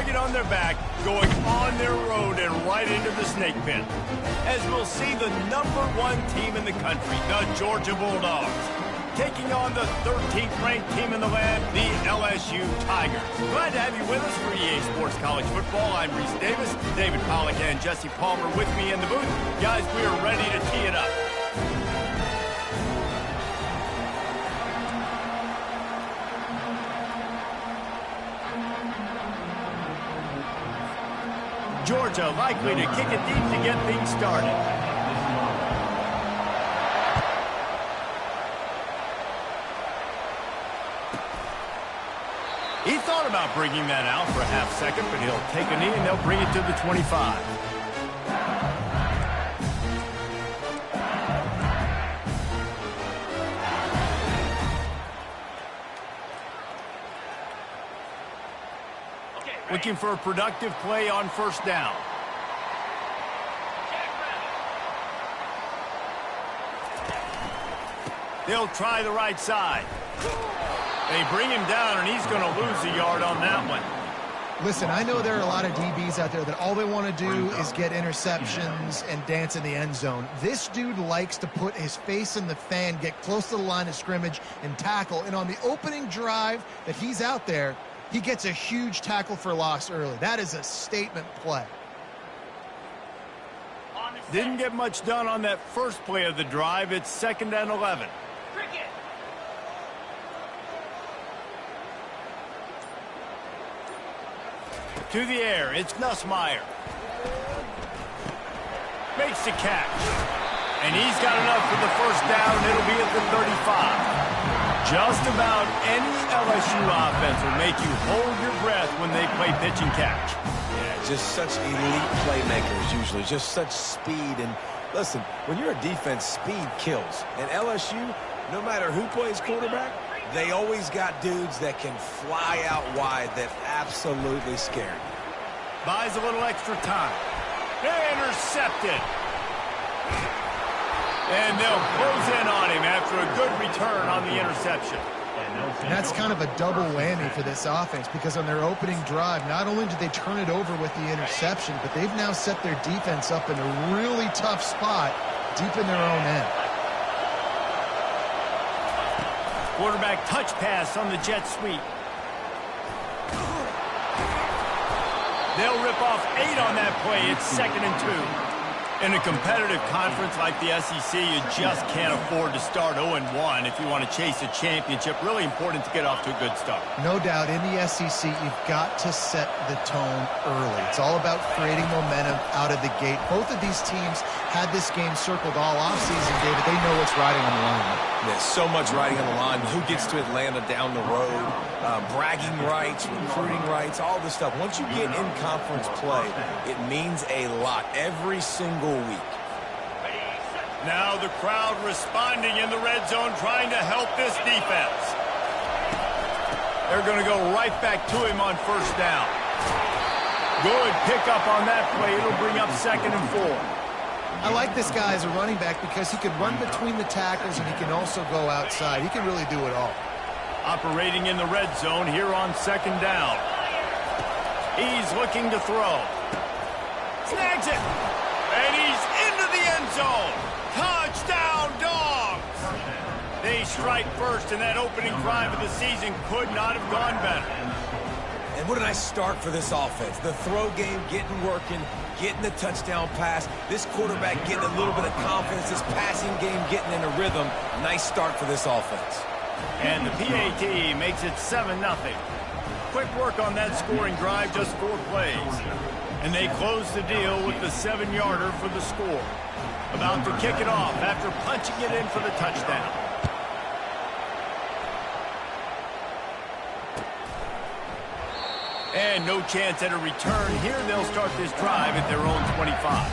target on their back, going on their road and right into the snake pit. As we'll see the #1 team in the country, the Georgia Bulldogs, taking on the 13th ranked team in the land, the LSU Tigers. Glad to have you with us for EA Sports College Football. I'm Reese Davis, David Pollack and Jesse Palmer with me in the booth. Guys, we are ready to tee it up. Georgia likely to kick it deep to get things started. He thought about bringing that out for a half second, but he'll take a knee and they'll bring it to the 25. Looking for a productive play on first down. They'll try the right side. They bring him down, and he's going to lose a yard on that one. Listen, I know there are a lot of DBs out there that all they want to do is get interceptions and dance in the end zone. This dude likes to put his face in the fan, get close to the line of scrimmage, and tackle. And on the opening drive that he's out there, he gets a huge tackle for loss early. That is a statement play. Didn't get much done on that first play of the drive. It's 2nd and 11. To the air, it's Nussmeier. Makes the catch. And he's got enough for the first down. It'll be at the 35. Just about any LSU offense will make you hold your breath when they play pitch and catch. Yeah, just such elite playmakers usually. Just such speed. And listen, when you're a defense, speed kills. And LSU, no matter who plays quarterback, they always got dudes that can fly out wide that absolutely scare you. Buys a little extra time. Intercepted. And they'll close in on him after a good return on the interception. And that's kind of a double whammy for this offense because on their opening drive, not only did they turn it over with the interception, but they've now set their defense up in a really tough spot deep in their own end. Quarterback touch pass on the jet sweep. They'll rip off 8 on that play. It's 2nd and 2. In a competitive conference like the SEC, you just can't afford to start 0-1 if you want to chase a championship. Really important to get off to a good start. No doubt, in the SEC, you've got to set the tone early. It's all about creating momentum out of the gate. Both of these teams had this game circled all offseason, David. They know what's riding on the line. There's so much riding on the line. Who gets to Atlanta down the road, bragging rights, recruiting rights, all this stuff. Once you get in conference play, it means a lot every single week. Now the crowd responding in the red zone, trying to help this defense. They're going to go right back to him on first down. Good pickup on that play. It'll bring up 2nd and 4. I like this guy as a running back because he can run between the tackles and he can also go outside. He can really do it all. Operating in the red zone here on 2nd down. He's looking to throw. Snags it. And he's into the end zone. Touchdown, Dogs! They strike first, and that opening drive of the season could not have gone better. And what a nice start for this offense. The throw game getting working, getting the touchdown pass. This quarterback getting a little bit of confidence. This passing game getting in a rhythm. Nice start for this offense. And the PAT makes it 7-0. Quick work on that scoring drive, just 4 plays. And they close the deal with the 7-yarder for the score. About to kick it off after punching it in for the touchdown. And no chance at a return here. They'll start this drive at their own 25.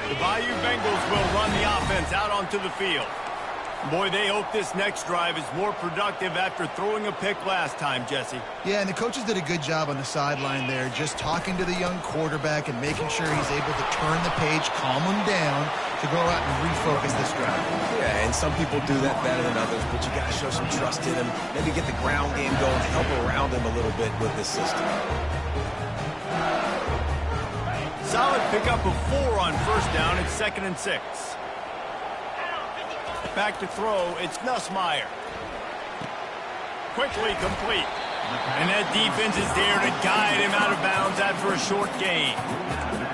The Bayou Bengals will run the offense out onto the field. Boy, they hope this next drive is more productive after throwing a pick last time, Jesse. Yeah, and the coaches did a good job on the sideline there, just talking to the young quarterback and making sure he's able to turn the page, calm him down, to go out and refocus this drive. Yeah, and some people do that better than others, but you got to show some trust in him. Maybe get the ground game going, help around him a little bit with this system. Solid pickup of 4 on first down. It's 2nd and 6. Back to throw. It's Ncaa. Quickly complete. And that defense is there to guide him out of bounds after a short gain.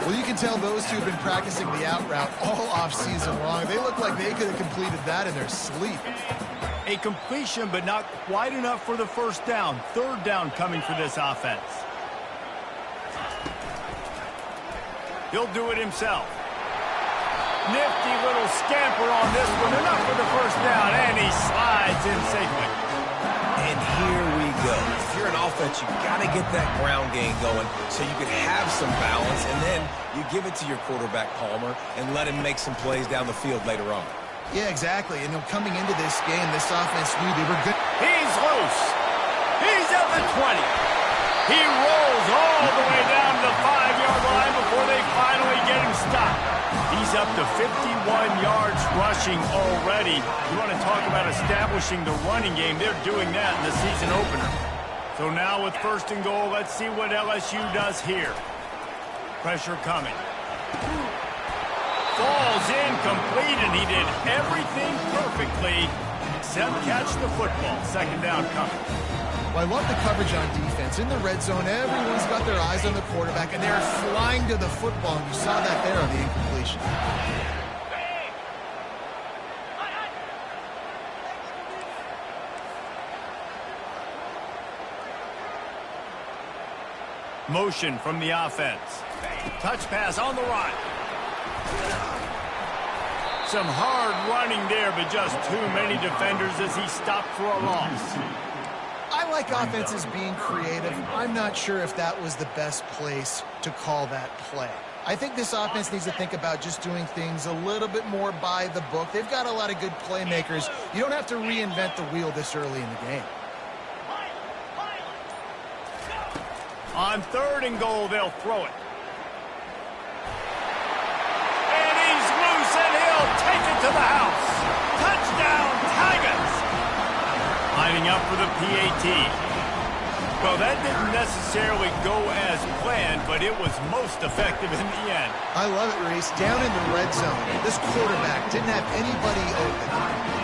Well, you can tell those two have been practicing the out route all offseason long. They look like they could have completed that in their sleep. A completion, but not quite enough for the first down. 3rd down coming for this offense. He'll do it himself. Nifty little scamper on this one. Enough for the first down, and he slides in safely. And here we go. If you're an offense, you got to get that ground game going so you can have some balance, and then you give it to your quarterback, Palmer, and let him make some plays down the field later on. Yeah, exactly. And coming into this game, this offense knew they were good. He's loose. He's at the 20. He rolls all the way down to the 5-yard line before they finally get him stopped. He's up to 51 yards rushing already. You want to talk about establishing the running game. They're doing that in the season opener. So now with 1st and goal, let's see what LSU does here. Pressure coming. Falls incomplete, and he did everything perfectly except catch the football. 2nd down coming. Well, I love the coverage on defense. In the red zone, everyone's got their eyes on the quarterback, and they're flying to the football, and you saw that there on the incompletion. Motion from the offense. Touch pass on the right. Some hard running there, but just too many defenders as he stopped for a loss. I like offenses being creative. I'm not sure if that was the best place to call that play. I think this offense needs to think about just doing things a little bit more by the book. They've got a lot of good playmakers. You don't have to reinvent the wheel this early in the game. On 3rd and goal, they'll throw it. And he's loose, and he'll take it to the house. Touchdown, Tigers! Lining up for the PAT. Well, that didn't necessarily go as planned, but it was most effective in the end. I love it, Reese. Down in the red zone, this quarterback didn't have anybody open.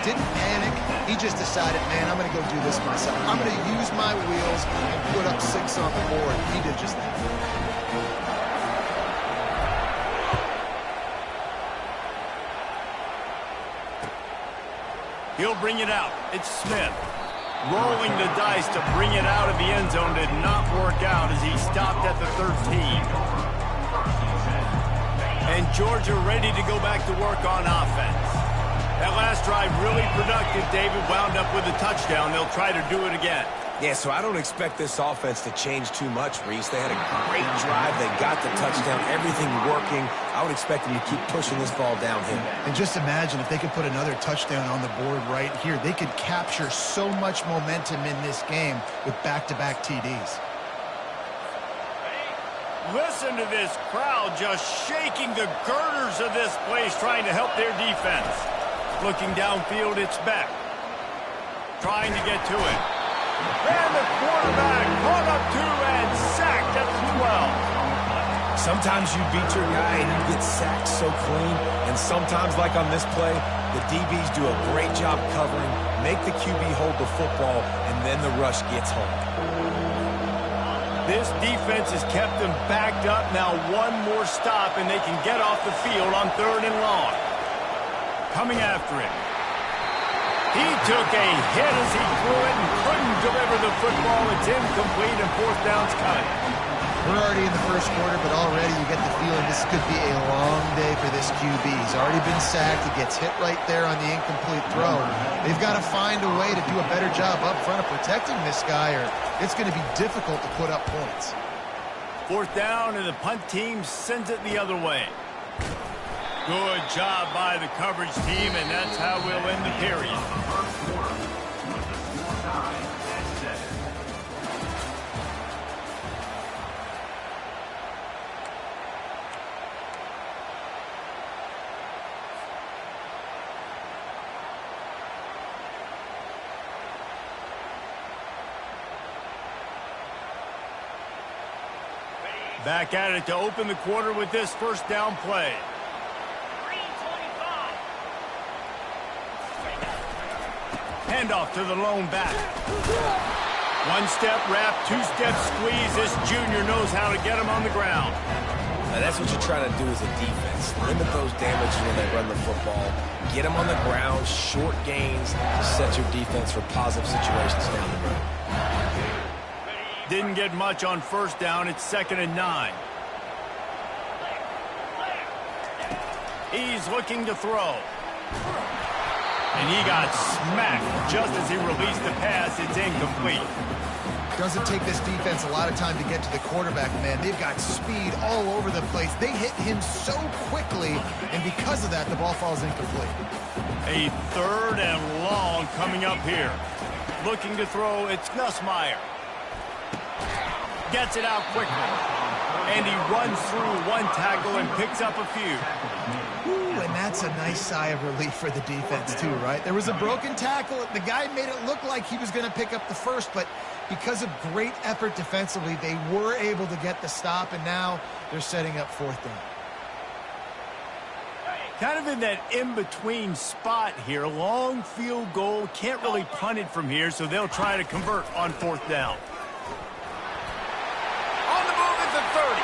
Didn't panic. He just decided, man, I'm going to go do this myself. I'm going to use my wheels and put up 6 on the board. He did just that. He'll bring it out. It's Smith. Rolling the dice to bring it out of the end zone did not work out as he stopped at the 13. And Georgia ready to go back to work on offense. That last drive really productive. David wound up with a touchdown. They'll try to do it again. Yeah, so I don't expect this offense to change too much, Reese. They had a great drive. They got the touchdown, everything working. I would expect them to keep pushing this ball downhill. And just imagine if they could put another touchdown on the board right here. They could capture so much momentum in this game with back-to-back TDs. Listen to this crowd just shaking the girders of this place, trying to help their defense. Looking downfield, it's Beck. Trying to get to it. And the quarterback caught up to and sacked at the 12. Sometimes you beat your guy and you get sacked so clean, and sometimes, like on this play, the DBs do a great job covering, make the QB hold the football, and then the rush gets home. This defense has kept them backed up. Now one more stop, and they can get off the field on 3rd and long. Coming after it. He took a hit as he threw it and couldn't deliver the football. It's incomplete, and 4th down's coming. We're already in the first quarter, but already you get the feeling this could be a long day for this QB. He's already been sacked. He gets hit right there on the incomplete throw. They've got to find a way to do a better job up front of protecting this guy, or it's going to be difficult to put up points. 4th down, and the punt team sends it the other way. Good job by the coverage team, and that's how we'll end the period. Back at it to open the quarter with this first down play. Handoff to the lone back. One-step wrap, two-step squeeze. This junior knows how to get him on the ground. Now that's what you're trying to do as a defense. Limit those damages when they run the football. Get them on the ground, short gains to set your defense for positive situations down the road. Didn't get much on first down. It's 2nd and 9. He's looking to throw. And he got smacked just as he released the pass. It's incomplete. Doesn't take this defense a lot of time to get to the quarterback, man. They've got speed all over the place. They hit him so quickly, and because of that, the ball falls incomplete. A 3rd and long coming up here. Looking to throw, it's Nussmeier. Gets it out quickly. And he runs through one tackle and picks up a few. Ooh, and that's a nice sigh of relief for the defense too, right? There was a broken tackle. The guy made it look like he was going to pick up the first, but because of great effort defensively, they were able to get the stop, and now they're setting up 4th down. Kind of in that in-between spot here. Long field goal. Can't really punt it from here, so they'll try to convert on 4th down. On the move at the 30.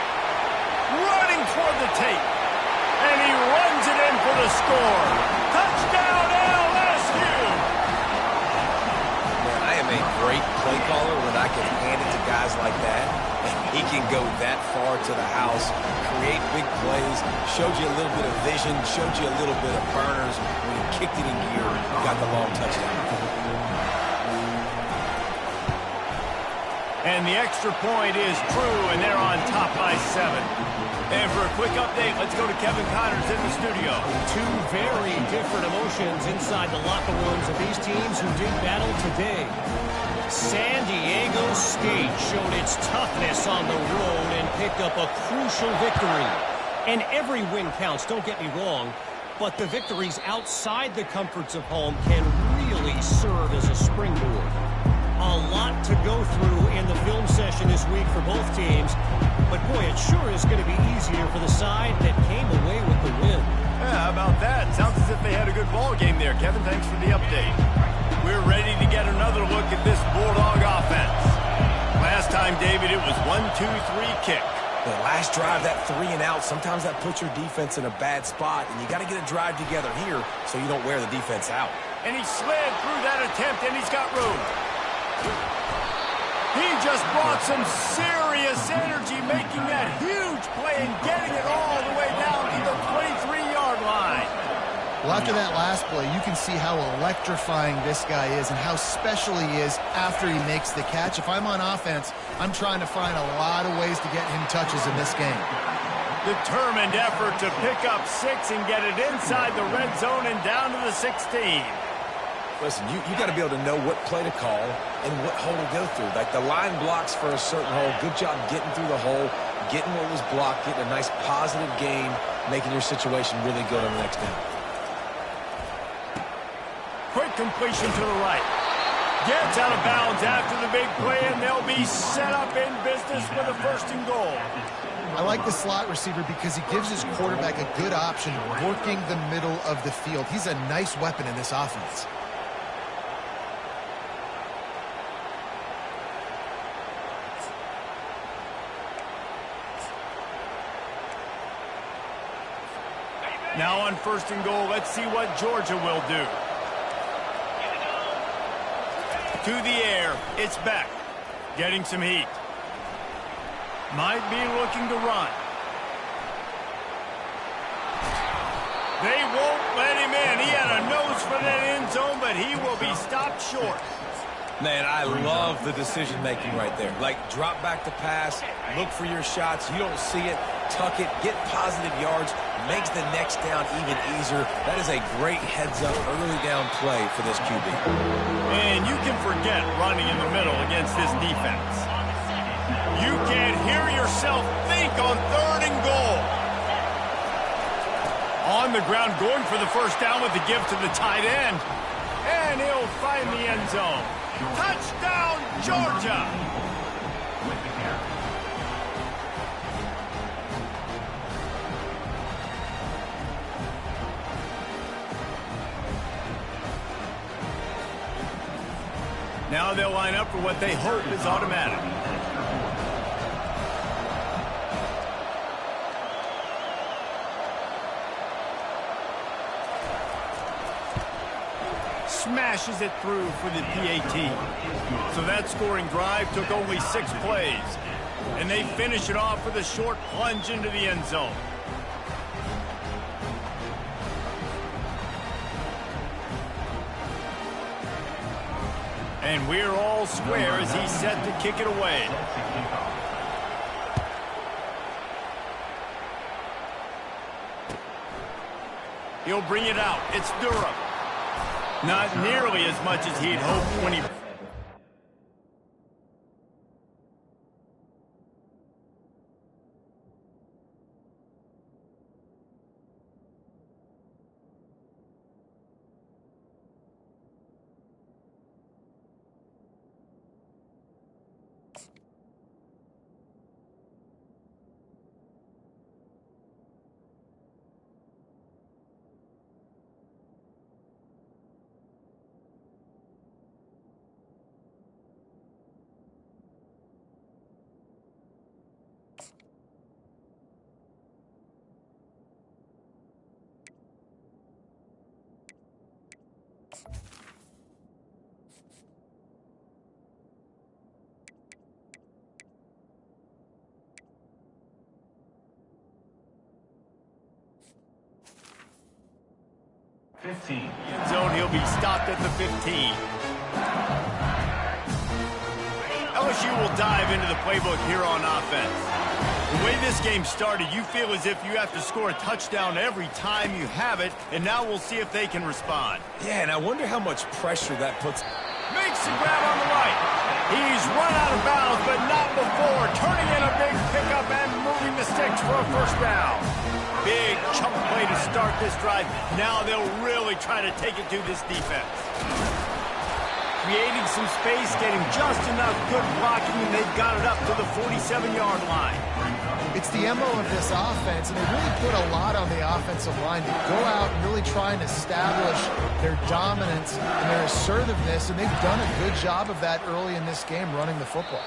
Running toward the tape. And he runs it in for the score. Touchdown, LSU! Man, I am a great play caller when I can hand it to guys like that. And he can go that far to the house, create big plays, showed you a little bit of vision, showed you a little bit of burners. When he kicked it in gear, got the long touchdown. And the extra point is true, and they're on top by 7. And for a quick update, let's go to Kevin Connors in the studio. Two very different emotions inside the locker rooms of these teams who did battle today. San Diego State showed its toughness on the road and picked up a crucial victory. And every win counts, don't get me wrong, but the victories outside the comforts of home can really serve as a springboard. A lot to go through in the film session this week for both teams, but boy, it sure is going to be easier for the side that came away with the win. Yeah, how about that? Sounds as if they had a good ball game there. Kevin, thanks for the update. We're ready to get another look at this Bulldog offense. Last time, David, it was 1-2-3 kick. The last drive, that 3 and out, sometimes that puts your defense in a bad spot, and you got to get a drive together here so you don't wear the defense out. And he slid through that attempt, and he's got room. He just brought some serious energy, making that huge play and getting it all the way down to the 23-yard line. Well, after that last play, you can see how electrifying this guy is and how special he is after he makes the catch. If I'm on offense, I'm trying to find a lot of ways to get him touches in this game. Determined effort to pick up 6 and get it inside the red zone and down to the 16. Listen, you got to be able to know what play to call and what hole to go through. Like the line blocks for a certain hole. Good job getting through the hole, getting what was blocked, getting a nice positive gain, making your situation really good on the next down. Quick completion to the right. Gets out of bounds after the big play, and they'll be set up in business with a 1st and goal. I like the slot receiver because he gives his quarterback a good option working the middle of the field. He's a nice weapon in this offense. Now on 1st and goal, let's see what Georgia will do. To the air, it's Beck. Getting some heat. Might be looking to run. They won't let him in. He had a nose for that end zone, but he will be stopped short. Man, I love the decision-making right there. Like, drop back to pass, look for your shots. You don't see it, tuck it, get positive yards, makes the next down even easier. That is a great heads-up, early down play for this QB. And you can forget running in the middle against this defense. You can't hear yourself think on 3rd and goal. On the ground, going for the 1st down with the give to the tight end. And he'll find the end zone. Touchdown, Georgia! Now they'll line up for what they hope is automatic. Smashes it through for the PAT. So that scoring drive took only 6 plays. And they finish it off with a short plunge into the end zone. And we're all square as he's set to kick it away. He'll bring it out. It's Durham. Not nearly as much as he'd hoped when he... Zone, he'll be stopped at the 15. LSU will dive into the playbook here on offense. The way this game started, you feel as if you have to score a touchdown every time you have it, and now we'll see if they can respond. Yeah, and I wonder how much pressure that puts. Makes the grab on the right. He's run out of bounds, but not before. Turning in a big pickup and moving the sticks for a first down. Big chunk play to start this drive. Now they'll really try to take it to this defense. Creating some space, getting just enough good blocking, and they've got it up to the 47-yard line. It's the MO of this offense, and they really put a lot on the offensive line to go out and really try and establish their dominance and their assertiveness, and they've done a good job of that early in this game running the football.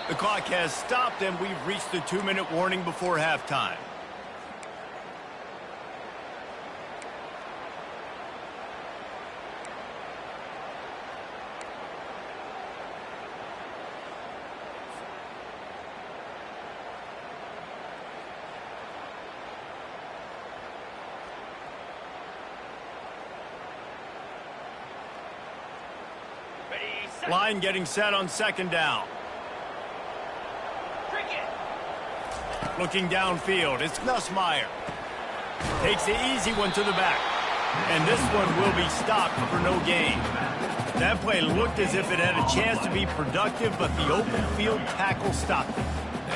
The clock has stopped, and we've reached the 2-minute warning before halftime. Line getting set on second down. Looking downfield, it's Nussmeier. Takes the easy one to the back. And this one will be stopped for no gain. That play looked as if it had a chance to be productive, but the open field tackle stopped it.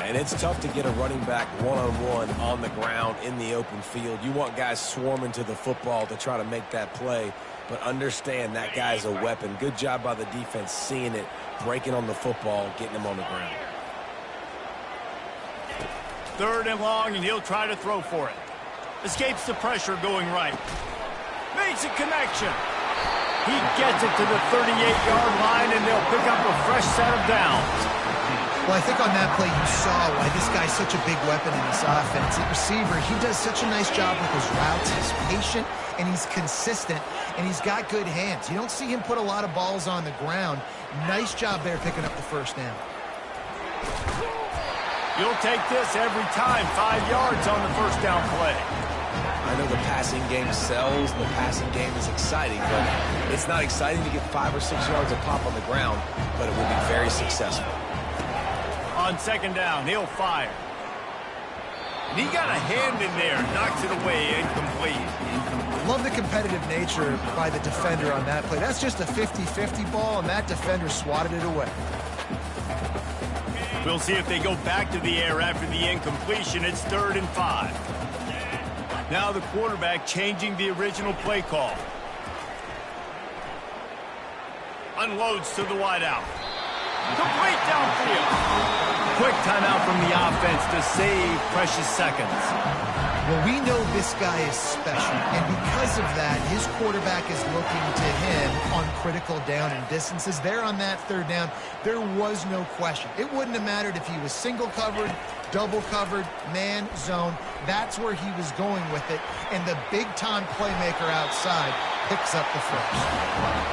And it's tough to get a running back one-on-one on the ground in the open field. You want guys swarming to the football to try to make that play. But understand that guy's a weapon. Good job by the defense seeing it, breaking on the football, getting him on the ground. 3rd and long, and he'll try to throw for it. Escapes the pressure going right. Makes a connection. He gets it to the 38-yard line, and they'll pick up a fresh set of downs. Well, I think on that play you saw why this guy's such a big weapon in this offense. The receiver, he does such a nice job with his routes. He's patient, and he's consistent, and he's got good hands. You don't see him put a lot of balls on the ground. Nice job there picking up the first down. You'll take this every time. 5 yards on the first down play. I know the passing game sells, the passing game is exciting, but it's not exciting to get 5 or 6 yards of pop on the ground, but it will be very successful. On second down, he'll fire. And he got a hand in there, knocks it away, incomplete. Love the competitive nature by the defender on that play. That's just a 50-50 ball, and that defender swatted it away. We'll see if they go back to the air after the incompletion. It's 3rd and 5. Now the quarterback changing the original play call. Unloads to the wideout. Complete downfield. Quick timeout from the offense to save precious seconds. Well, we know this guy is special, and because of that, his quarterback is looking to him on critical down and distances. There on that third down, there was no question. It wouldn't have mattered if he was single covered, double covered, man, zone. That's where he was going with it, and the big-time playmaker outside picks up the first.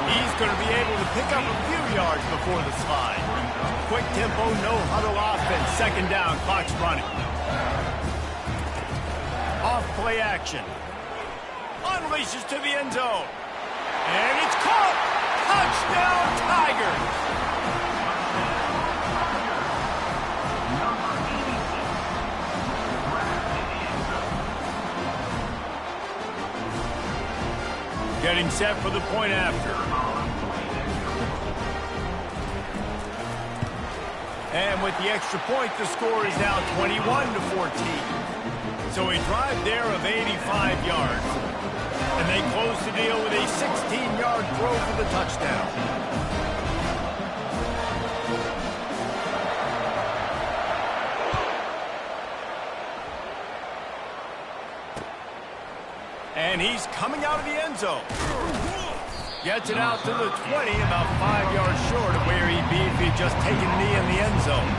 He's going to be able to pick up a few yards before the slide. Quick tempo, no huddle offense. Second down, clock's running. Off play action. Unleashes to the end zone. And it's caught. Touchdown, Tigers. Getting set for the point after. And with the extra point, the score is now 21-14. So a drive there of 85 yards. And they close the deal with a 16-yard throw for the touchdown. And he's coming out of the end zone. Gets it out to the 20, about 5 yards short of where he'd be if he'd just taken a knee in the end zone.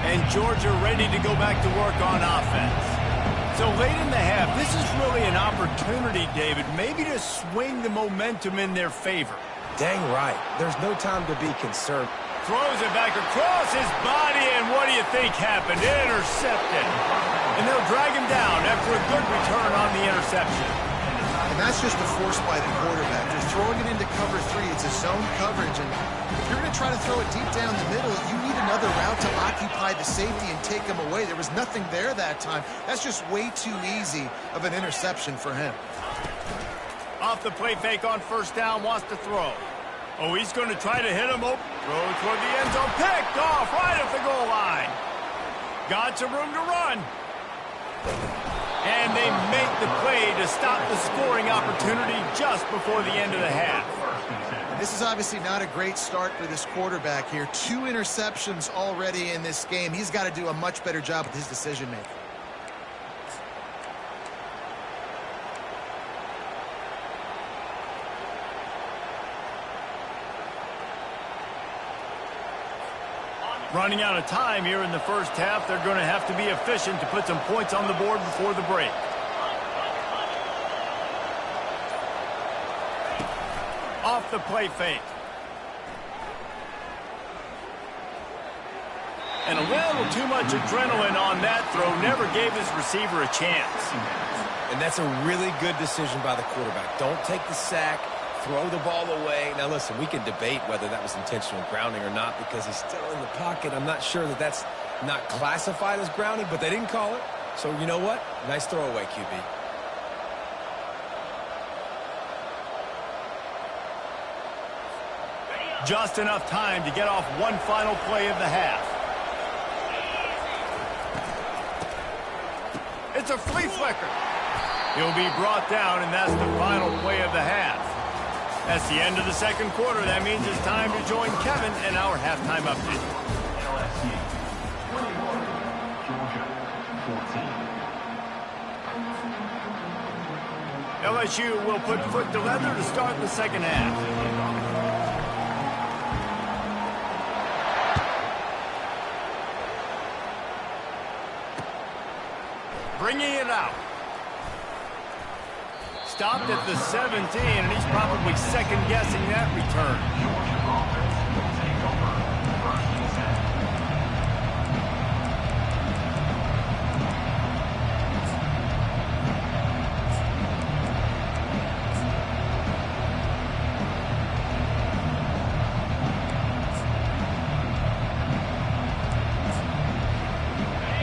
And Georgia ready to go back to work on offense. So late in the half, this is really an opportunity, David, maybe to swing the momentum in their favor. Dang right. There's no time to be concerned. Throws it back across his body, and what do you think happened? Intercepted. And they'll drag him down after a good return on the interception. And that's just a force by the quarterback. They're throwing it into cover three. It's a zone coverage, and if you're going to try to throw it deep down the middle, you need another route to occupy the safety and take him away. There was nothing there that time. That's just way too easy of an interception for him. Off the play fake on first down, wants to throw. Oh, he's going to try to hit him. Oh, throw toward the end zone. Picked off right at the goal line. Got some room to run. And they make the play to stop the scoring opportunity just before the end of the half. This is obviously not a great start for this quarterback here. 2 interceptions already in this game. He's got to do a much better job with his decision-making. Running out of time here in the first half. They're going to have to be efficient to put some points on the board before the break. Off the play fake. And a little too much adrenaline on that throw. Never gave his receiver a chance. And that's a really good decision by the quarterback. Don't take the sack. Throw the ball away. Now, listen, we can debate whether that was intentional grounding or not because he's still in the pocket. I'm not sure that that's not classified as grounding, but they didn't call it. So, you know what? Nice throwaway, QB. Just enough time to get off one final play of the half. It's a flea flicker. He'll be brought down, and that's the final play of the half. That's the end of the second quarter. That means it's time to join Kevin in our halftime update. LSU will put foot to leather to start the second half. Bringing it out. Stopped at the 17, and he's probably second-guessing that return.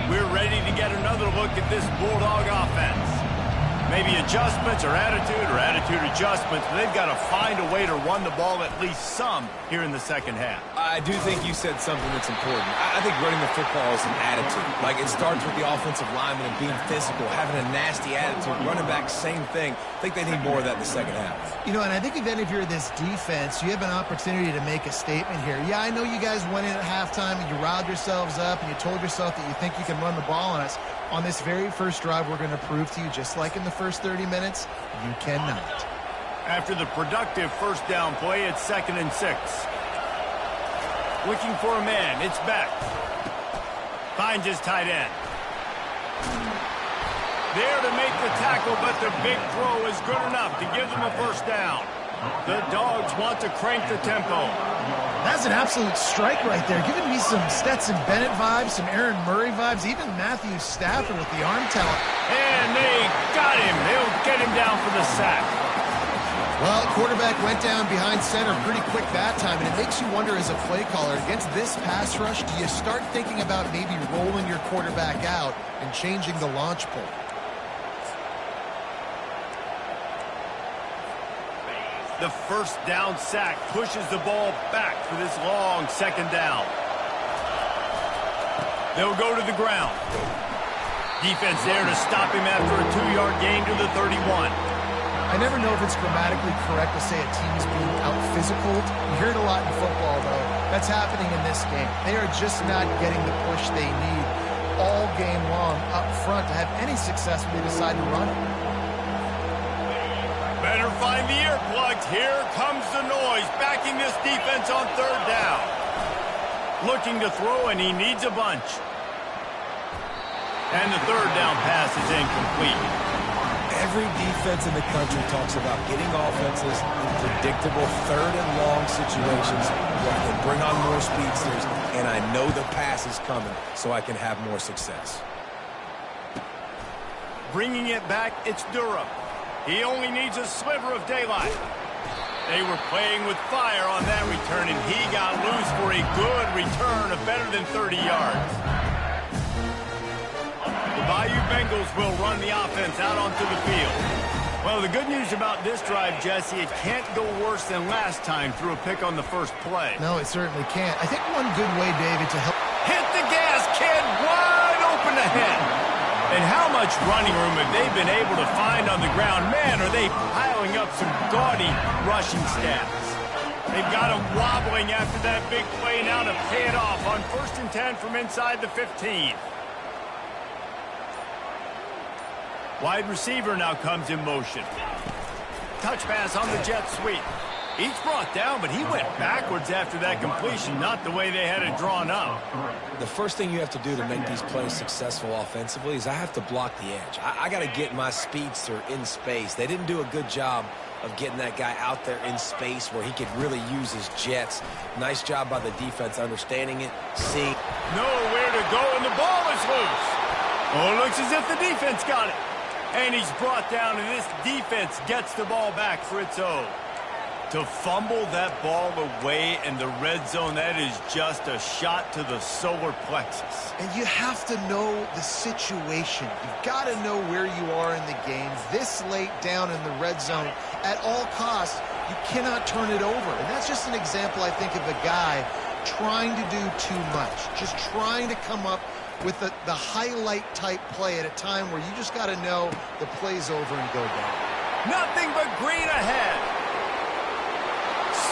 We're ready to get another look at this Bulldog offense. Maybe adjustments or attitude adjustments. They've got to find a way to run the ball at least some here in the second half. I do think you said something that's important. I think running the football is an attitude. Like, it starts with the offensive lineman and being physical, having a nasty attitude. Running back, same thing. I think they need more of that in the second half. You know, and I think if you're this defense, you have an opportunity to make a statement here. Yeah, I know you guys went in at halftime and you riled yourselves up and you told yourself that you think you can run the ball on us. On this very first drive, we're going to prove to you, just like in the first 30 minutes, you cannot. After the productive first down play, it's 2nd and 6. Looking for a man. It's back. Finds his tight end. There to make the tackle, but the big throw is good enough to give them a first down. The Dogs want to crank the tempo. That's an absolute strike right there. Giving me some Stetson Bennett vibes, some Aaron Murray vibes, even Matthew Stafford with the arm talent. And they got him. They'll get him down for the sack. Well, quarterback went down behind center pretty quick that time, and it makes you wonder as a play caller, against this pass rush, do you start thinking about maybe rolling your quarterback out and changing the launch point? The first down sack pushes the ball back for this long second down. They'll go to the ground. Defense there to stop him after a 2-yard gain to the 31. I never know if it's grammatically correct to say a team is being out-physicaled. You hear it a lot in football, though. That's happening in this game. They are just not getting the push they need all game long up front to have any success when they decide to run it. Better find the earplugs. Here comes the noise, backing this defense on third down. Looking to throw, and he needs a bunch. And the third down pass is incomplete. Every defense in the country talks about getting offenses in predictable third and long situations where I can bring on more speedsters, and I know the pass is coming so I can have more success. Bringing it back, it's Durham. He only needs a sliver of daylight. They were playing with fire on that return, and he got loose for a good return of better than 30 yards. The Bayou Bengals will run the offense out onto the field. Well, the good news about this drive, Jesse, it can't go worse than last time through a pick on the first play. No, it certainly can't. I think one good way, David, to help... Hit the gas, kid! Wide open ahead! And how much running room have they been able to find on the ground? Man, are they piling up some gaudy rushing stats. They've got him wobbling after that big play now to pay it off on 1st and 10 from inside the 15. Wide receiver now comes in motion. Touch pass on the jet sweep. Each brought down, but he went backwards after that completion, not the way they had it drawn up. The first thing you have to do to make these plays successful offensively is I have to block the edge. I got to get my speedster in space. They didn't do a good job of getting that guy out there in space where he could really use his jets. Nice job by the defense understanding it, seeing. Nowhere to go, and the ball is loose. Oh, it looks as if the defense got it. And he's brought down, and this defense gets the ball back for its own. To fumble that ball away in the red zone, that is just a shot to the solar plexus. And you have to know the situation. You've got to know where you are in the game. This late down in the red zone, at all costs, you cannot turn it over. And that's just an example, I think, of a guy trying to do too much. Just trying to come up with the highlight-type play at a time where you just got to know the play's over and go down. Nothing but green ahead.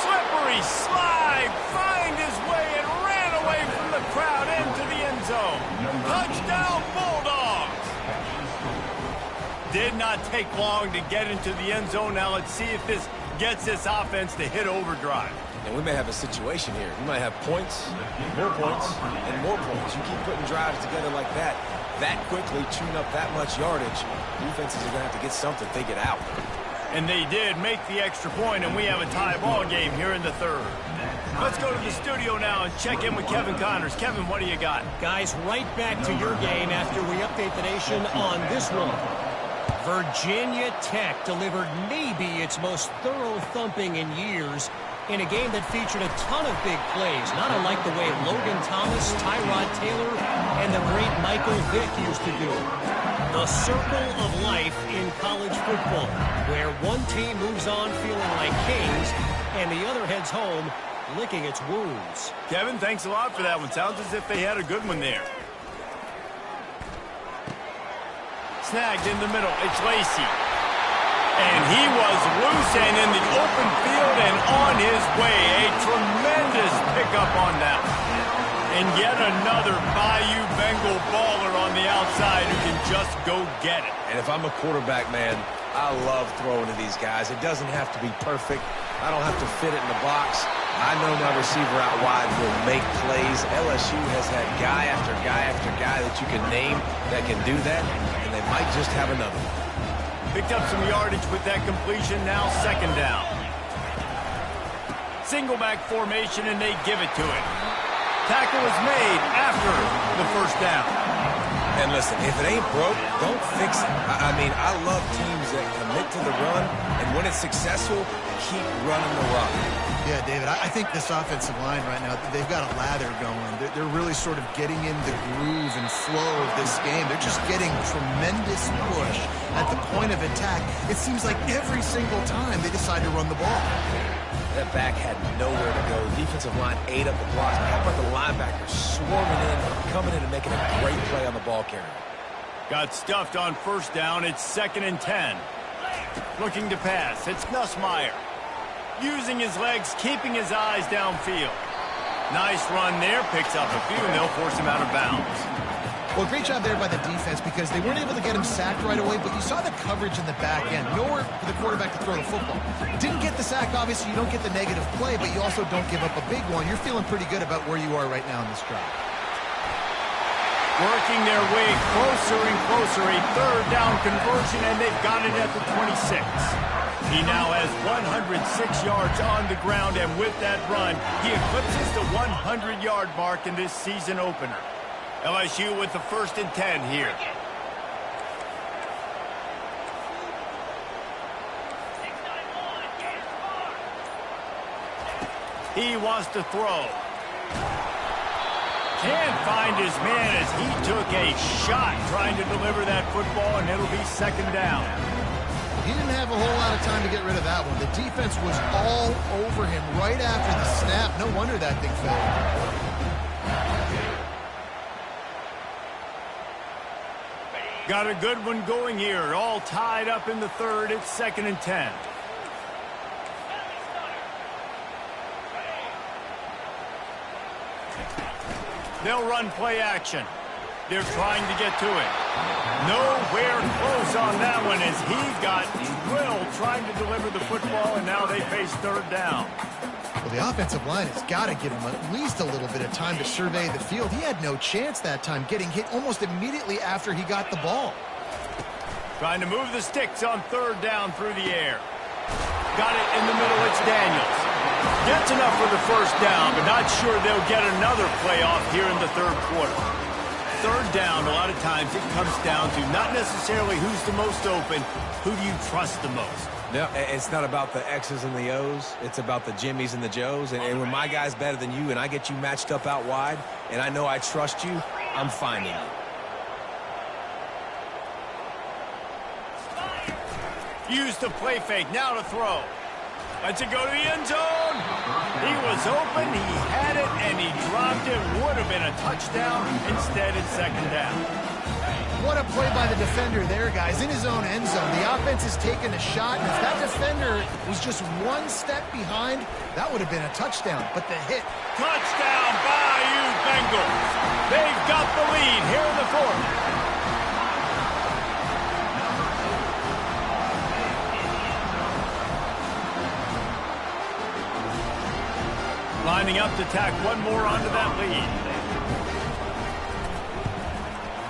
Slippery slide, find his way and ran away from the crowd into the end zone. Touchdown, Bulldogs! Did not take long to get into the end zone. Now let's see if this gets this offense to hit overdrive. And we may have a situation here. We might have points, and more points. You keep putting drives together like that quickly, chewing up that much yardage, defenses are going to have to get something figured out. And they did make the extra point, and we have a tie ball game here in the third. Let's go to the studio now and check in with Kevin Connors. Kevin, what do you got? Guys, right back to your game after we update the nation on this one. Virginia Tech delivered maybe its most thorough thumping in years in a game that featured a ton of big plays, not unlike the way Logan Thomas, Tyrod Taylor, and the great Michael Vick used to do it. The circle of life in college football, where one team moves on feeling like kings and the other heads home licking its wounds. Kevin, thanks a lot for that one. Sounds as if they had a good one there. Snagged in the middle. It's Lacey. And he was loose and in the open field and on his way. A tremendous pickup on that. And yet another Bayou Bengal baller on the outside who can just go get it. And if I'm a quarterback, man, I love throwing to these guys. It doesn't have to be perfect. I don't have to fit it in the box. I know my receiver out wide will make plays. LSU has had guy after guy after guy that you can name that can do that, and they might just have another one. Picked up some yardage with that completion, now second down. Single back formation, and they give it to him. Tackle is made after the first down. And listen, if it ain't broke, don't fix it. I mean, I love teams that commit to the run, and when it's successful, keep running the rock. Yeah, David, I think this offensive line right now, they've got a lather going. They're really sort of getting in the groove and flow of this game. They're just getting tremendous push at the point of attack. It seems like every single time they decide to run the ball. That back had nowhere to go. The defensive line ate up the blocks. How about the linebackers swarming in, coming in and making a great play on the ball carrier? Got stuffed on first down. It's 2nd and 10. Looking to pass. It's Nussmeier. Using his legs, keeping his eyes downfield. Nice run there. Picks up a few, and they'll force him out of bounds. Well, great job there by the defense because they weren't able to get him sacked right away, but you saw the coverage in the back end. Nowhere for the quarterback to throw the football. Didn't get the sack, obviously. You don't get the negative play, but you also don't give up a big one. You're feeling pretty good about where you are right now in this drive. Working their way closer and closer. A third down conversion, and they've got it at the 26. He now has 106 yards on the ground, and with that run, he eclipses the 100-yard mark in this season opener. LSU with the 1st and 10 here. He wants to throw. Can't find his man as he took a shot trying to deliver that football, and it'll be 2nd down. He didn't have a whole lot of time to get rid of that one. The defense was all over him right after the snap. No wonder that thing failed. Got a good one going here. All tied up in the 3rd. It's 2nd and 10. They'll run play action. They're trying to get to it. Nowhere close on that one as he got drilled trying to deliver the football, and now they face 3rd down. Well, the offensive line has got to give him at least a little bit of time to survey the field. He had no chance that time, getting hit almost immediately after he got the ball. Trying to move the sticks on 3rd down through the air. Got it in the middle. It's Daniels. Gets enough for the 1st down, but not sure they'll get another playoff here in the 3rd quarter. 3rd down, a lot of times it comes down to not necessarily who's the most open, who do you trust the most? No, it's not about the X's and the O's. It's about the Jimmies and the Joes. And when my guy's better than you and I get you matched up out wide and I know I trust you, I'm finding you. Used the play fake, now to throw. Lets it go to the end zone. He was open, he had it, and he dropped it. Would have been a touchdown. Instead, it's 2nd down. What a play by the defender there, guys. In his own end zone. The offense has taken a shot, and if that defender was just one step behind, that would have been a touchdown. But the hit. Touchdown, Bayou Bengals. They've got the lead here in the 4th. Lining up to tack one more onto that lead.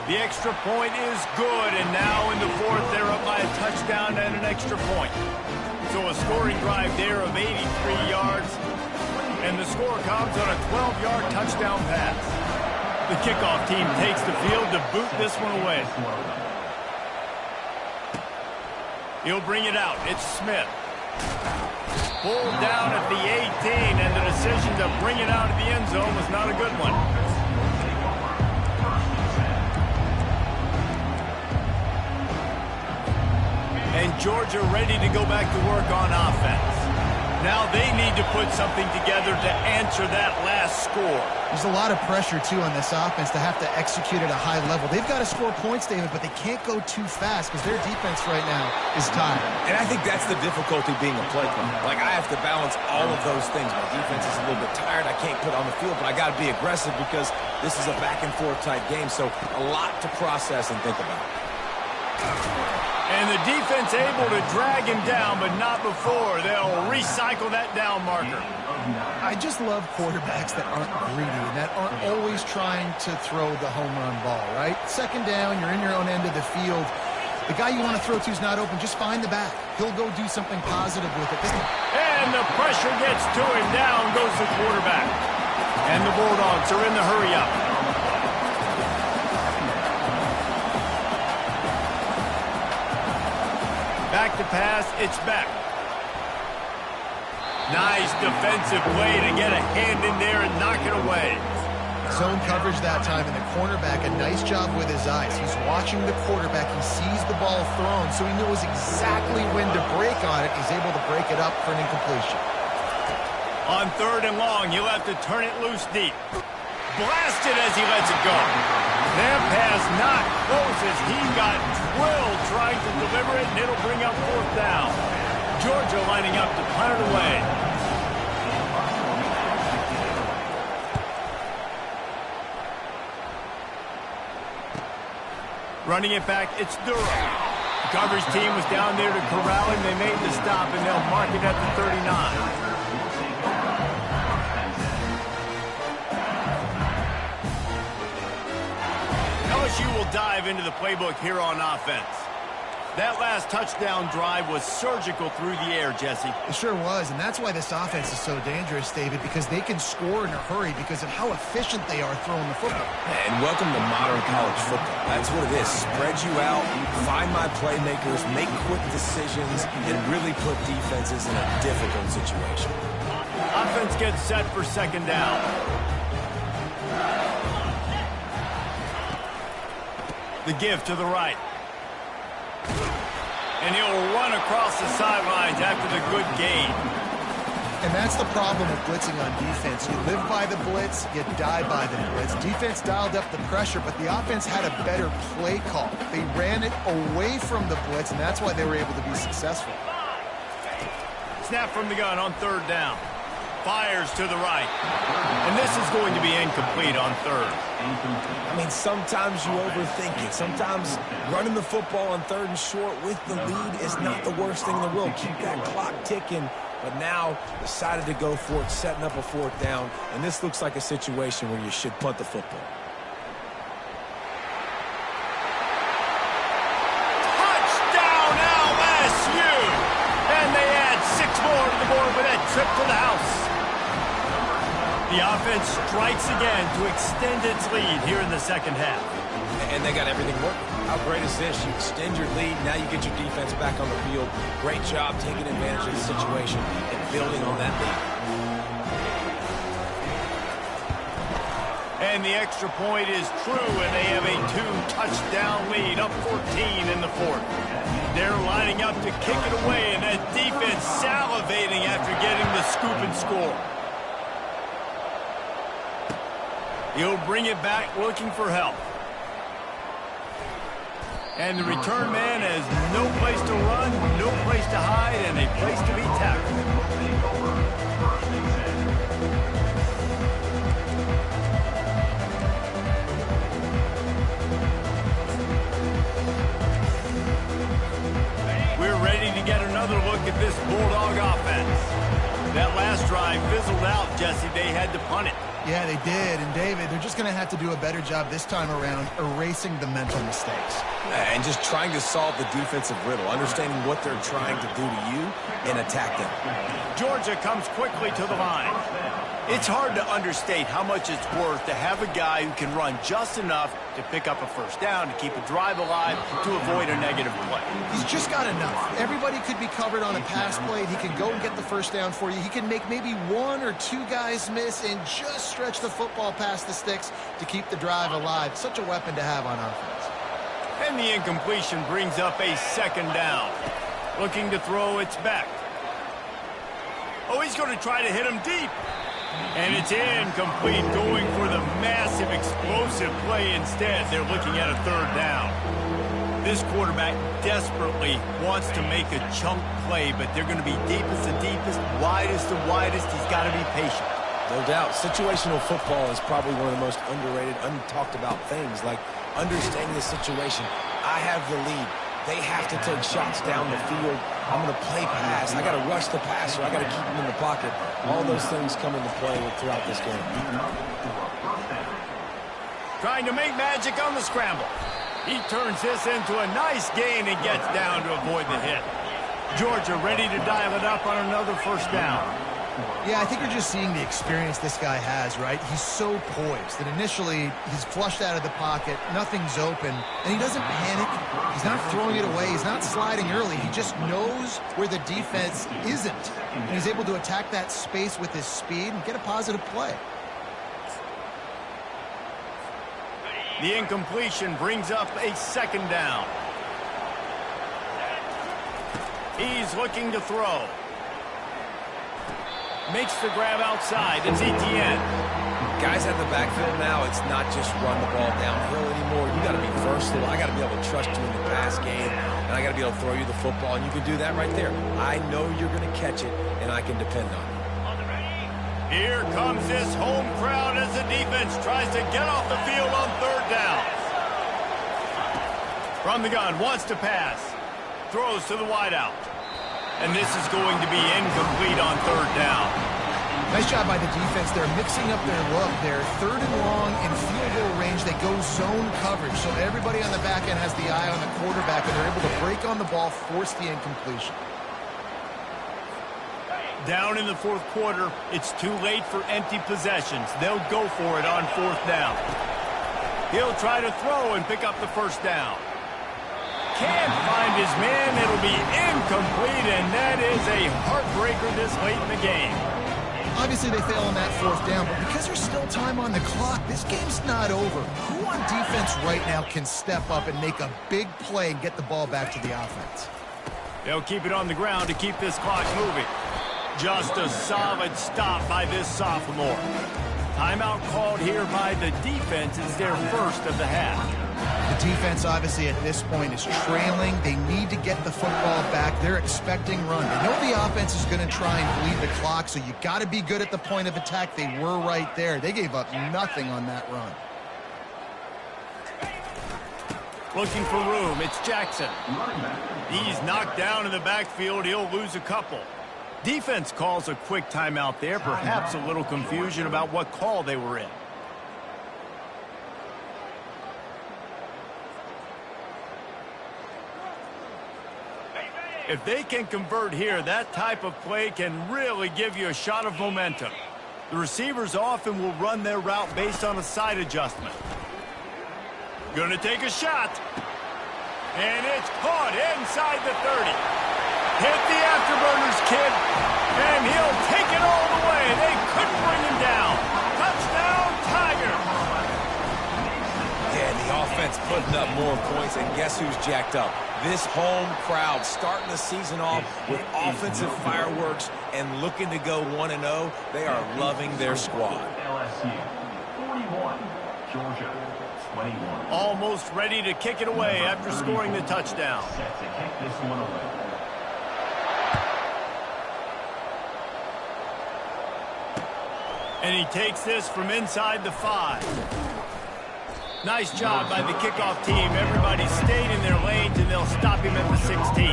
The extra point is good, and now in the 4th, they're up by a touchdown and an extra point. So a scoring drive there of 83 yards, and the score comes on a 12-yard touchdown pass. The kickoff team takes the field to boot this one away. He'll bring it out. It's Smith. Pulled down at the 18, and the decision to bring it out of the end zone was not a good one. and Georgia ready to go back to work on offense. Now they need to put something together to answer that last score. There's a lot of pressure, too, on this offense to have to execute at a high level. They've got to score points, David, but they can't go too fast because their defense right now is tired. And I think that's the difficulty being a play caller. Like, I have to balance all of those things. My defense is a little bit tired. I can't put on the field, but I got to be aggressive because this is a back-and-forth type game, so a lot to process and think about. And the defense able to drag him down, but not before. They'll recycle that down marker. I just love quarterbacks that aren't greedy and that aren't always trying to throw the home run ball, right? Second down, you're in your own end of the field. The guy you want to throw to is not open. Just find the back. He'll go do something positive with it. And the pressure gets to him. Down goes the quarterback. And the Bulldogs are in the hurry-up. Back to pass, it's back. Nice defensive play to get a hand in there and knock it away. Zone coverage that time, and the cornerback, a nice job with his eyes. He's watching the quarterback. He sees the ball thrown, so he knows exactly when to break on it. He's able to break it up for an incompletion. On 3rd and long, he'll have to turn it loose deep. Blasted as he lets it go. That pass not close as he got drilled trying to deliver it, and it'll bring up 4th down. Georgia lining up to punt it away. Running it back, it's Durham. The coverage team was down there to corral him. They made the stop, and they'll mark it at the 39. LSU will dive into the playbook here on offense. That last touchdown drive was surgical through the air, Jesse. It sure was, and that's why this offense is so dangerous, David, because they can score in a hurry because of how efficient they are throwing the football. And welcome to modern college football. That's what it is. Spread you out, find my playmakers, make quick decisions, and really put defenses in a difficult situation. Offense gets set for 2nd down. The give to the right. And he'll run across the sidelines after the good gain. And that's the problem with blitzing on defense. You live by the blitz, you die by the blitz. Defense dialed up the pressure, but the offense had a better play call. They ran it away from the blitz, and that's why they were able to be successful. Snap from the gun on 3rd down. Fires to the right. And this is going to be incomplete on 3rd. I mean, sometimes you overthink it. Sometimes running the football on 3rd and short with the lead is not the worst thing in the world. Keep that clock ticking. But now decided to go for it, setting up a 4th down. And this looks like a situation where you should punt the football. Touchdown LSU! And they add 6 more to the board with that trip to the house. The offense strikes again to extend its lead here in the 2nd half. And they got everything working. How great is this? You extend your lead, now you get your defense back on the field. Great job taking advantage of the situation and building on that lead. And the extra point is true, and they have a 2-touchdown lead, up 14 in the 4th. They're lining up to kick it away, and that defense salivating after getting the scoop and score. He'll bring it back looking for help. And the return man has no place to run, no place to hide, and a place to be tackled. We're ready to get another look at this Bulldog offense. That last drive fizzled out, Jesse. They had to punt it. Yeah, they did. And, David, they're just going to have to do a better job this time around erasing the mental mistakes. And just trying to solve the defensive riddle, understanding what they're trying to do to you and attack them. Georgia comes quickly to the line. It's hard to understate how much it's worth to have a guy who can run just enough to pick up a 1st down, to keep a drive alive, to avoid a negative play. He's just got enough. Everybody could be covered on a pass play. He can go and get the 1st down for you. He can make maybe 1 or 2 guys miss and just stretch the football past the sticks to keep the drive alive. Such a weapon to have on offense. And the incompletion brings up a 2nd down. Looking to throw, it's back. Oh, he's going to try to hit him deep. And it's incomplete, going for the massive explosive play instead. They're looking at a third down. This quarterback desperately wants to make a chunk play, but they're going to be deepest to deepest, widest to widest. He's got to be patient. No doubt. Situational football is probably one of the most underrated, untalked about things, like understanding the situation. I have the lead. They have to take shots down the field. I'm going to play pass. I got to rush the passer. I got to keep him in the pocket. All those things come into play throughout this game. Trying to make magic on the scramble. He turns this into a nice gain and gets down to avoid the hit. Georgia ready to dial it up on another first down. Yeah, I think you're just seeing the experience this guy has, right? He's so poised that initially he's flushed out of the pocket, nothing's open, and he doesn't panic. He's not throwing it away. He's not sliding early. He just knows where the defense isn't. And he's able to attack that space with his speed and get a positive play. The incompletion brings up a second down. He's looking to throw. Makes the grab outside. It's Etienne. Guys at the backfield now, it's not just run the ball downhill anymore. You got to be versatile. I got to be able to trust you in the pass game, and I got to be able to throw you the football, and you can do that right there. I know you're going to catch it, and I can depend on it. Here comes this home crowd as the defense tries to get off the field on third down. From the gun, wants to pass. Throws to the wideout. And this is going to be incomplete on third down. Nice job by the defense. They're mixing up their look. They're third and long in field goal range. They go zone coverage. So everybody on the back end has the eye on the quarterback, and they're able to break on the ball, force the incompletion. Down in the fourth quarter, it's too late for empty possessions. They'll go for it on fourth down. He'll try to throw and pick up the first down. Can't find his man. It'll be incomplete, and that is a heartbreaker this late in the game. Obviously, they fail on that fourth down, but because there's still time on the clock, this game's not over. Who on defense right now can step up and make a big play and get the ball back to the offense? They'll keep it on the ground to keep this clock moving. Just a solid stop by this sophomore. Timeout called here by the defense. It's their first of the half. The defense, obviously, at this point is trailing. They need to get the football back. They're expecting run. They know the offense is going to try and bleed the clock, so you got to be good at the point of attack. They were right there. They gave up nothing on that run. Looking for room. It's Jackson. He's knocked down in the backfield. He'll lose a couple. Defense calls a quick timeout there. Perhaps a little confusion about what call they were in. If they can convert here, that type of play can really give you a shot of momentum. The receivers often will run their route based on a side adjustment. Going to take a shot. And it's caught inside the 30. Hit the afterburners, kid. And he'll take it all the way. They couldn't bring him down. Touchdown, Tigers. Yeah, the offense putting up more points, and guess who's jacked up? This home crowd starting the season off with offensive fireworks and looking to go 1-0. They are loving their squad. LSU 41, Georgia 21. Almost ready to kick it away after scoring the touchdown. Set to kick this one away. And he takes this from inside the 5. Nice job by the kickoff team. Everybody stayed in their lanes, and they'll stop him at the 16.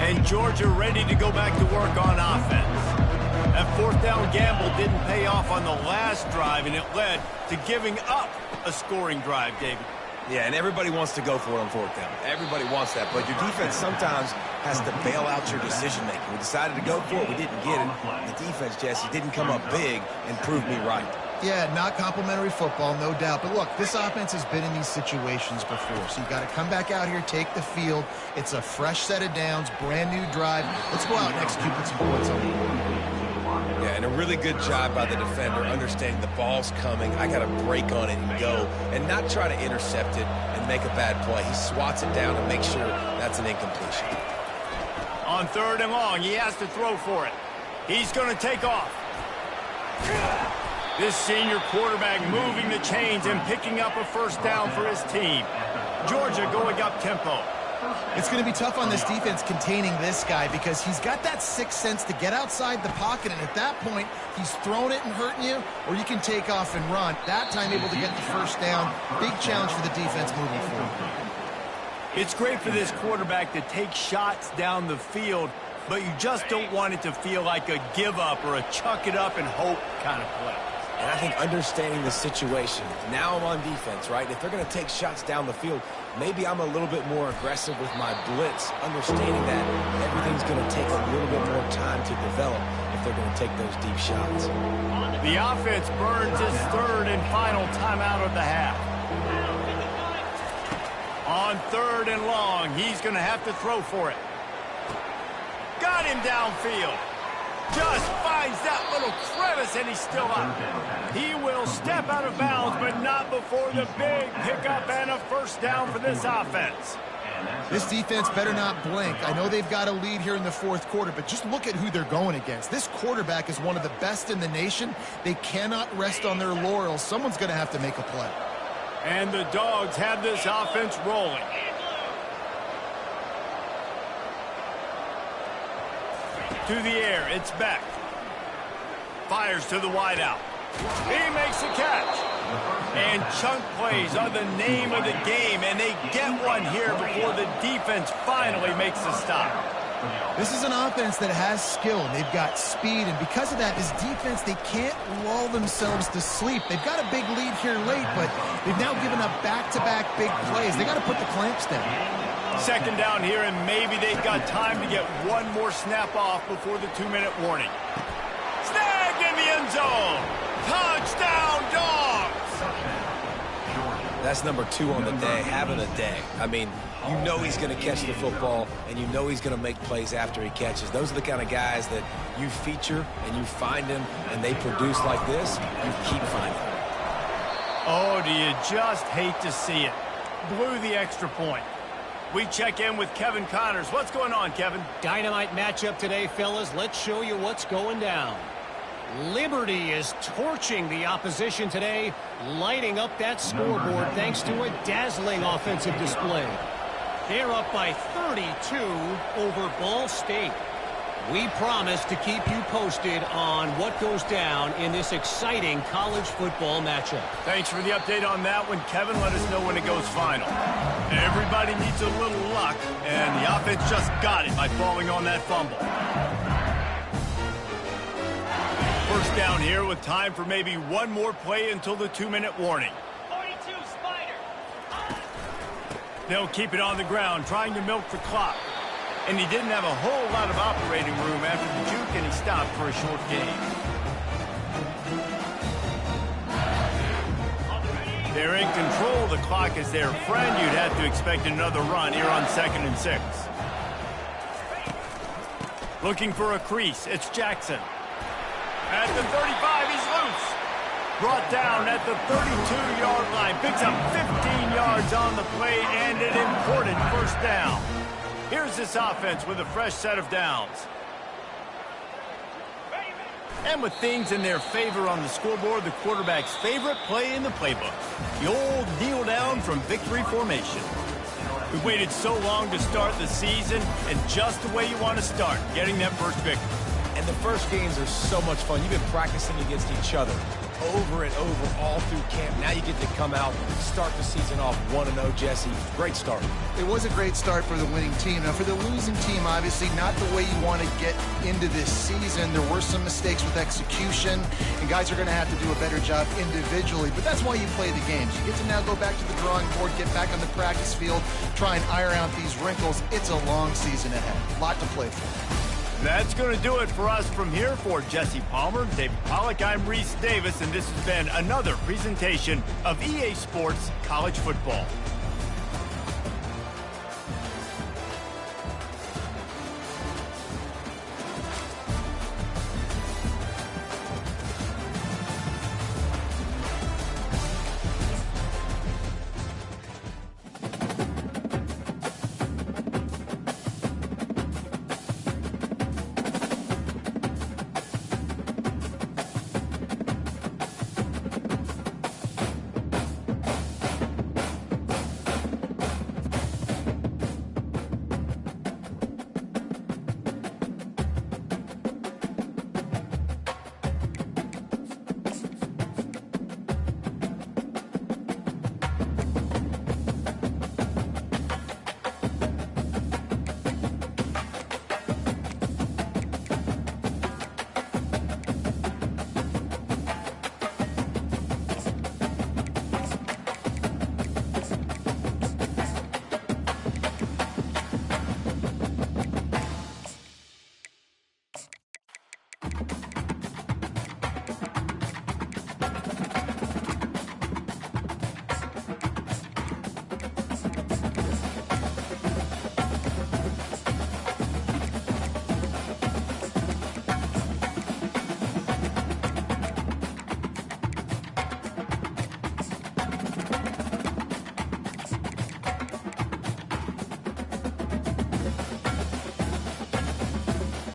And Georgia ready to go back to work on offense. That fourth down gamble didn't pay off on the last drive, and it led to giving up a scoring drive, David. Yeah, and everybody wants to go for it on fourth down. Everybody wants that, but your defense sometimes has to bail out your decision-making. We decided to go for it. We didn't get it. The defense, Jesse, didn't come up big and prove me right. Yeah, not complimentary football, no doubt. But look, this offense has been in these situations before, so you got to come back out here, take the field. It's a fresh set of downs, brand new drive. Let's go out and execute with some points on it. Yeah, and a really good job by the defender understanding the ball's coming. I got to break on it and go and not try to intercept it and make a bad play. He swats it down and makes sure that's an incompletion. On 3rd and long, he has to throw for it. He's going to take off. This senior quarterback moving the chains and picking up a first down for his team. Georgia going up tempo. It's going to be tough on this defense containing this guy because he's got that sixth sense to get outside the pocket, and at that point, he's throwing it and hurting you, or you can take off and run. That time able to get the first down. Big challenge for the defense moving forward. It's great for this quarterback to take shots down the field, but you just don't want it to feel like a give-up or a chuck-it-up and hope kind of play. And I think understanding the situation, now I'm on defense, right? If they're going to take shots down the field, maybe I'm a little bit more aggressive with my blitz, understanding that everything's going to take a little bit more time to develop if they're going to take those deep shots. The offense burns his 3rd and final timeout of the half. On 3rd and long, he's going to have to throw for it. Got him downfield. Just finds that little crevice, and he's still up. He will step out of bounds, but not before the big pickup and a first down for this offense. This defense better not blink. I know they've got a lead here in the 4th quarter, but just look at who they're going against. This quarterback is one of the best in the nation. They cannot rest on their laurels. Someone's going to have to make a play. And the Dogs have this offense rolling. To the air, it's Beck. Fires to the wideout. He makes the catch. And chunk plays are the name of the game, and they get one here before the defense finally makes the stop. This is an offense that has skill. They've got speed, and because of that, this defense, they can't lull themselves to sleep. They've got a big lead here late, but they've now given up back-to-back big plays. They got to put the clamps down. 2nd down here, and maybe they've got time to get one more snap off before the 2-minute warning. Snagged in the end zone. Touchdown, Dogs! That's number 2 on the day, having a day. I mean, you know he's going to catch the football, and you know he's going to make plays after he catches. Those are the kind of guys that you feature and you find them, and they produce like this, you keep finding them. Oh, do you just hate to see it? Blew the extra point. We check in with Kevin Connors. What's going on, Kevin? Dynamite matchup today, fellas. Let's show you what's going down. Liberty is torching the opposition today, lighting up that scoreboard thanks to a dazzling offensive display. They're up by 32 over Ball State. We promise to keep you posted on what goes down in this exciting college football matchup. Thanks for the update on that one, Kevin. Let us know when it goes final. Everybody needs a little luck, and the offense just got it by falling on that fumble. First down here with time for maybe one more play until the 2-minute warning. 42 Spider. They'll keep it on the ground, trying to milk the clock. And he didn't have a whole lot of operating room after the juke, and he stopped for a short game. They're in control. The clock is their friend. You'd have to expect another run here on 2nd and 6. Looking for a crease. It's Jackson. At the 35, he's loose. Brought down at the 32-yard line. Picks up 15 yards on the play and an important first down. Here's this offense with a fresh set of downs. And with things in their favor on the scoreboard, the quarterback's favorite play in the playbook. The old kneel down from victory formation. We waited so long to start the season, and just the way you want to start, getting that first victory. And the first games are so much fun. You've been practicing against each other over and over all through camp. Now you get to come out and start the season off 1-0, Jesse. Great start. It was a great start for the winning team. Now, for the losing team, obviously not the way you want to get into this season. There were some mistakes with execution, and guys are going to have to do a better job individually. But that's why you play the games. You get to now go back to the drawing board, get back on the practice field, try and iron out these wrinkles. It's a long season ahead. A lot to play for. That's going to do it for us from here. For Jesse Palmer, David Pollack, I'm Reese Davis, and this has been another presentation of EA Sports College Football.